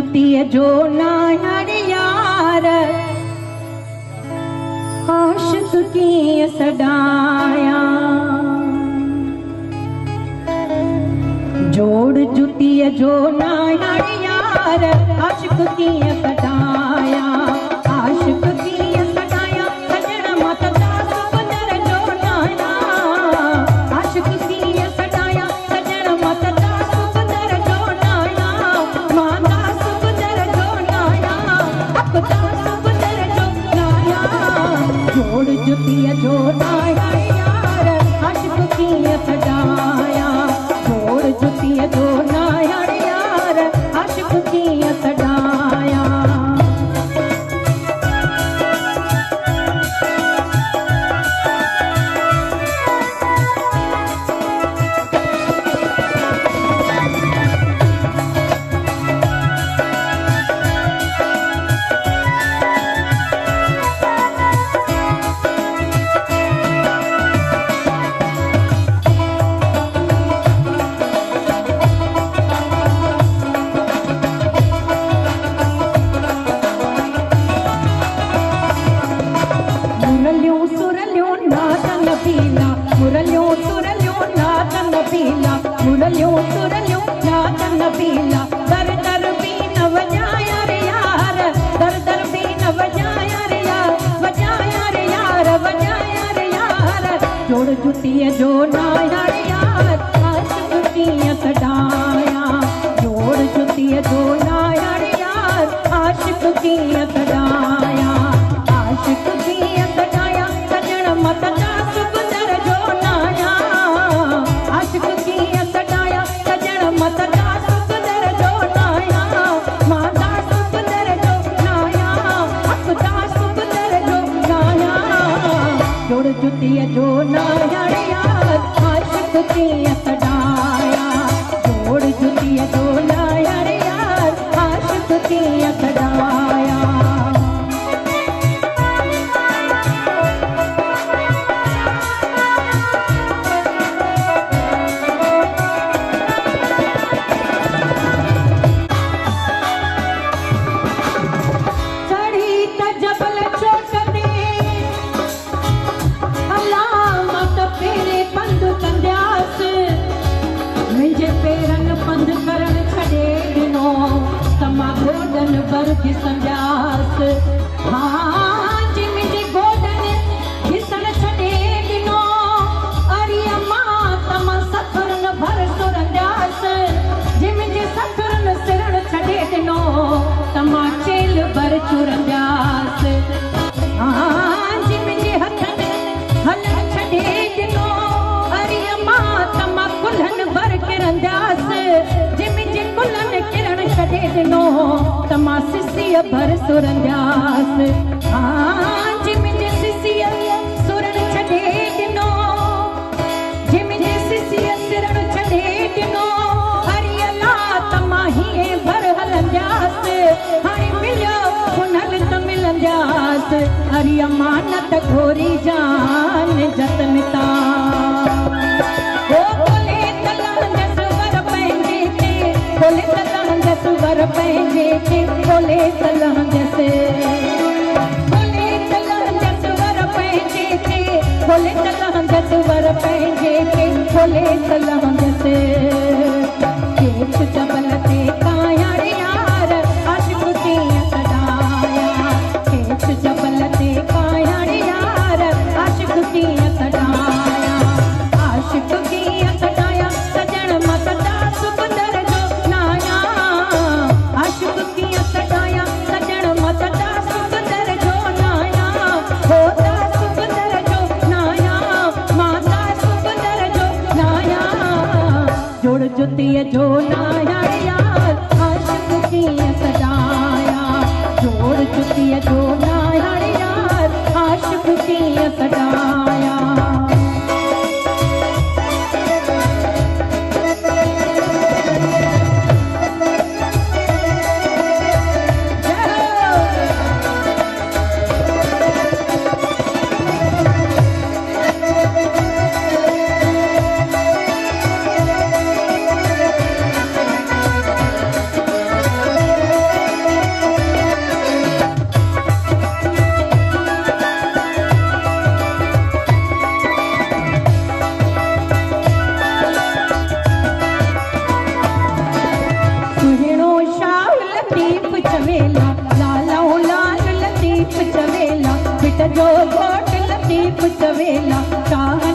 जुतिय जो नायर यार आशिक की सडाया जोड़ जुतिय जो नायर यार आशिक की सडाया आशिक की सडाया सजन मत दास बदर जो नाया आशिक की सडाया सजन मत दास बदर जो नाया मां दास बदर जो नाया अप दास बदर जो नाया जोड़ जुतिय जो नाया यार आशिक की सडाया जोड़ जुतिय जो नाया यार आशिक की सडाया मुरलियों सुरलियों नाचन पीला दर दर बीन बजाया रे यार दर दर बीन बजाया रे यार बजाया रे यार बजाया रे यार जोड़ जुतिय जो नाया रे यार आशिक की सडाया जोड़ जुतिय जो नाया रे यार आशिक की सडाया आशिक की सडाया सजन मत दास बदर जो नाया आशिक की सडाया सजन मत दास बदर जो नाया मां दास बदर जो नाया अप दास बदर जो नाया जोड़ जुतिय जो नाया रे यार आशिक की सडाया जोड़ जुतिय जो नाया रे यार आशिक की सडाया की संजास हाँ जिमिजी गोडन घिसन छड़े दिनो अरे अम्मा तम सफरन भर सुरंजास जिमिजी सफरन सिरण छड़े दिनो तमा चेल भर चुरंजास हाँ जिमिजी हथन हलन छड़े दिनो अरे अम्मा तमा कुल्हन भर किरंजास जिमिजी कुल्हन किरण छड़े दिनो तमा सिसिय भर सुरंजास हाँ जिमिजे सिसिय सुरण छड़े दिनो जिमिजे सिसिय सिरण छड़े दिनो हरियला तमा ही भर हलंजास हाणे मिलियो हुनल त मिलंजास हरि अमानत घोरी जान जतनता ओ बोले तलन जसवर पंहिंजे के बोले तलन जसवर पंहिंजे के बोले तलन जैसे बोले तलन जसवर पंहिंजे के बोले तलन जसवर पंहिंजे के बोले तलन जैसे केछ जबल ते काया रे यार आशिक की सडाया केछ जबल ते काया रे यार आशिक की सडाया आशिक की सडाया सजन मत दास बदर जो नाया आशिक की सडाया सजन मत दास बदर जो नाया हो दास बदर जो नाया मां दास बदर जो नाया जोड़ जुतिय जो नाया यार आशिक की सडाया जोड़ जुतिय जो नाया यार आशिक की सडाया सवेला शाह